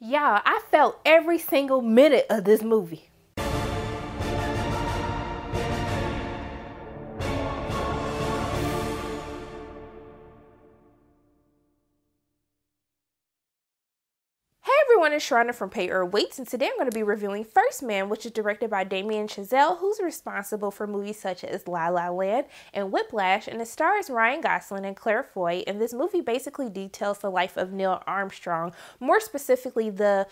Y'all, I felt every single minute of this movie. Everyone, is Sharona from Pay or Waits, and today I'm going to be reviewing First Man, which is directed by Damien Chazelle, who's responsible for movies such as La La Land and Whiplash, and it stars Ryan Gosling and Claire Foy. And this movie basically details the life of Neil Armstrong, more specifically the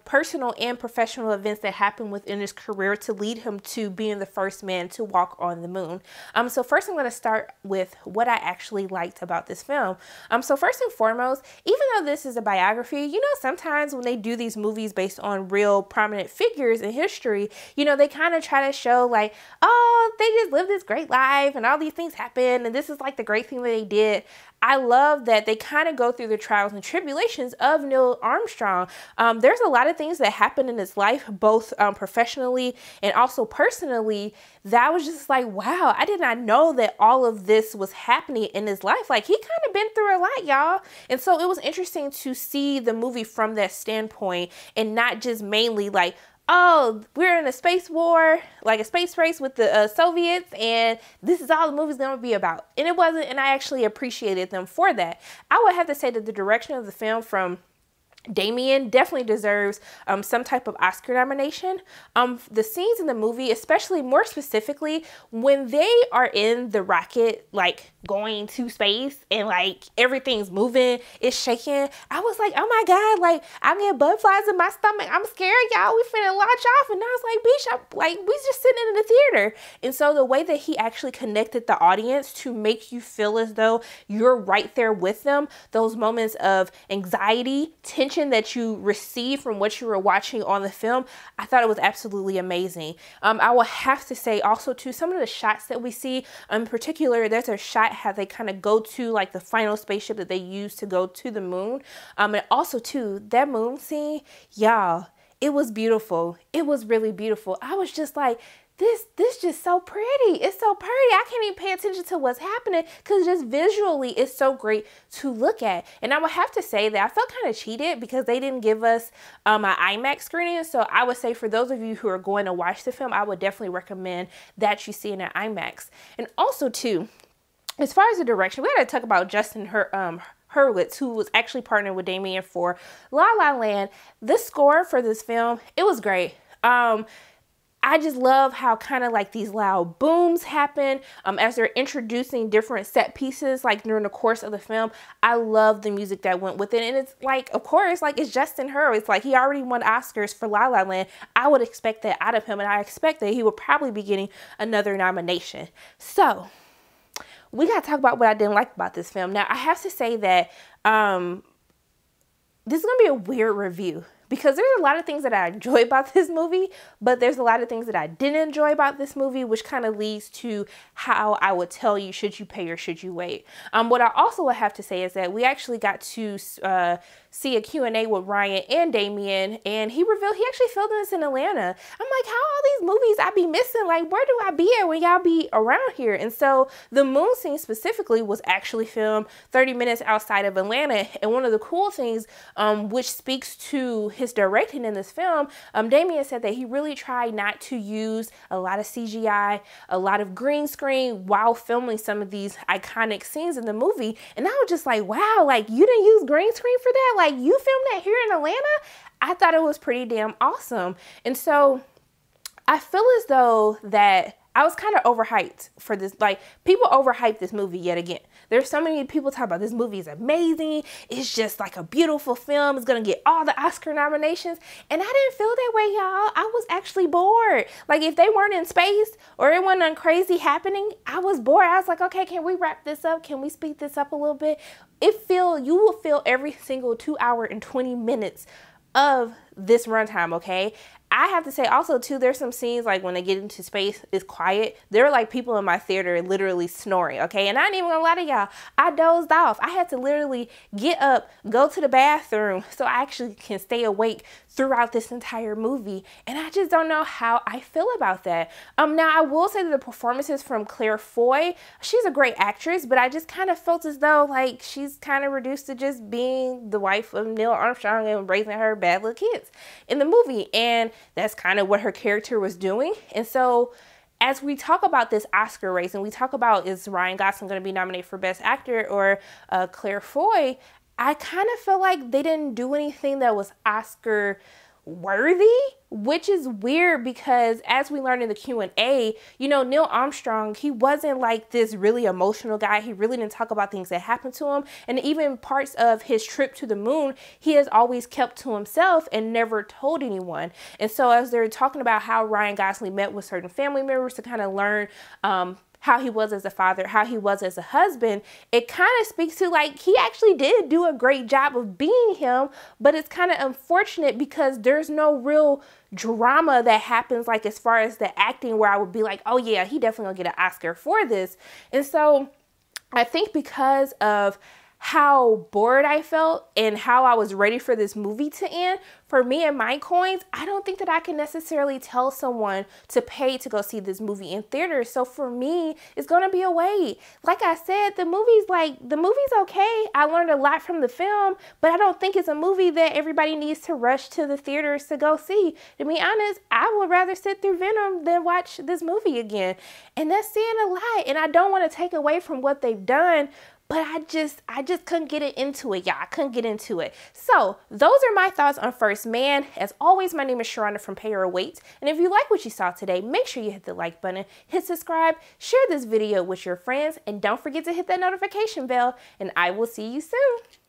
personal and professional events that happened within his career to lead him to being the first man to walk on the moon. So first I'm going to start with what I actually liked about this film. So first and foremost, even though this is a biography, you know, sometimes when they do these movies based on real prominent figures in history, you know, they kind of try to show like, oh, they just lived this great life and all these things happened and this is like the great thing that they did. I love that they kind of go through the trials and tribulations of Neil Armstrong. There's a lot of things that happened in his life, both professionally and also personally, that was just like, wow, I did not know that all of this was happening in his life. Like, he kind of been through a lot, y'all. And so it was interesting to see the movie from that standpoint and not just mainly like, oh, we're in a space war, like a space race with the Soviets, and this is all the movie's gonna be about. And it wasn't, and I actually appreciated them for that. I would have to say that the direction of the film from Damien definitely deserves some type of Oscar nomination. The scenes in the movie, especially more specifically, when they are in the rocket, like going to space and like everything's moving, it's shaking. I was like, oh my God, like I'm getting butterflies in my stomach. I'm scared, y'all. We finna launch off. And I was like, bitch, like we just sitting in the theater. And so the way that he actually connected the audience to make you feel as though you're right there with them, those moments of anxiety, tension that you receive from what you were watching on the film, I thought it was absolutely amazing. I will have to say also too, some of the shots that we see, in particular, there's a shot how they kind of go to like the final spaceship that they use to go to the moon. And also too, that moon scene, y'all, it was beautiful. It was really beautiful. I was just like, this just so pretty. It's so pretty. I can't even pay attention to what's happening because just visually it's so great to look at. And I would have to say that I felt kind of cheated because they didn't give us an IMAX screening. So I would say for those of you who are going to watch the film, I would definitely recommend that you see it in IMAX. And also too, as far as the direction, we got to talk about Justin Hurwitz, who was actually partnered with Damien for La La Land. The score for this film, it was great. I just love how kind of like these loud booms happen as they're introducing different set pieces like during the course of the film. I love the music that went with it. And it's like, of course, like it's Justin Hurwitz. Like he already won Oscars for La La Land. I would expect that out of him. And I expect that he will probably be getting another nomination. So we got to talk about what I didn't like about this film. Now, I have to say that this is going to be a weird review because there's a lot of things that I enjoy about this movie, but there's a lot of things that I didn't enjoy about this movie, which kind of leads to how I would tell you, should you pay or should you wait? What I also would have to say is that we actually got to see a Q&A with Ryan and Damien, and he revealed he actually filmed this in Atlanta. I'm like, how all these movies I be missing? Like, where do I be at when y'all be around here? And so the moon scene specifically was actually filmed 30 minutes outside of Atlanta. And one of the cool things, which speaks to his directing in this film, Damien said that he really tried not to use a lot of CGI, a lot of green screen while filming some of these iconic scenes in the movie. And I was just like, wow, like you didn't use green screen for that? Like you filmed that here in Atlanta? I thought it was pretty damn awesome. And so I feel as though that I was kind of overhyped for this. Like, people overhyped this movie yet again. There's so many people talking about this movie is amazing. It's just like a beautiful film. It's going to get all the Oscar nominations. And I didn't feel that way, y'all. I was actually bored. Like, if they weren't in space or it wasn't crazy happening, I was bored. I was like, okay, can we wrap this up? Can we speed this up a little bit? You will feel every single 2 hour and 20 minutes of this runtime, okay? I have to say also too, there's some scenes like when they get into space, it's quiet. There are like people in my theater literally snoring, okay? And I ain't even gonna lie to y'all, I dozed off. I had to literally get up, go to the bathroom so I actually can stay awake throughout this entire movie. And I just don't know how I feel about that. Now I will say that the performances from Claire Foy, she's a great actress, but I just kind of felt as though like she's kind of reduced to just being the wife of Neil Armstrong and raising her bad little kids in the movie. And that's kind of what her character was doing. And so as we talk about this Oscar race and we talk about is Ryan Gosling going to be nominated for Best Actor or Claire Foy, I kind of feel like they didn't do anything that was Oscar worthy, which is weird because as we learned in the Q&A, you know, Neil Armstrong, he wasn't like this really emotional guy. He really didn't talk about things that happened to him. And even parts of his trip to the moon, he has always kept to himself and never told anyone. And so as they're talking about how Ryan Gosling met with certain family members to kind of learn how he was as a father, how he was as a husband, it kind of speaks to like he actually did do a great job of being him, but it's kind of unfortunate because there's no real drama that happens like as far as the acting where I would be like, oh yeah, he definitely gonna get an Oscar for this. And so I think because of how bored I felt and how I was ready for this movie to end, for me and my coins, I don't think that I can necessarily tell someone to pay to go see this movie in theaters. So for me, it's gonna be a wait. Like I said, the movie's okay. I learned a lot from the film, but I don't think it's a movie that everybody needs to rush to the theaters to go see. To be honest, I would rather sit through Venom than watch this movie again. And that's saying a lot. And I don't want to take away from what they've done, but I just couldn't get into it, y'all. I couldn't get into it. So those are my thoughts on First Man. As always, my name is Sharonda from Pay Or Wait. And if you like what you saw today, make sure you hit the like button, hit subscribe, share this video with your friends, and don't forget to hit that notification bell. And I will see you soon.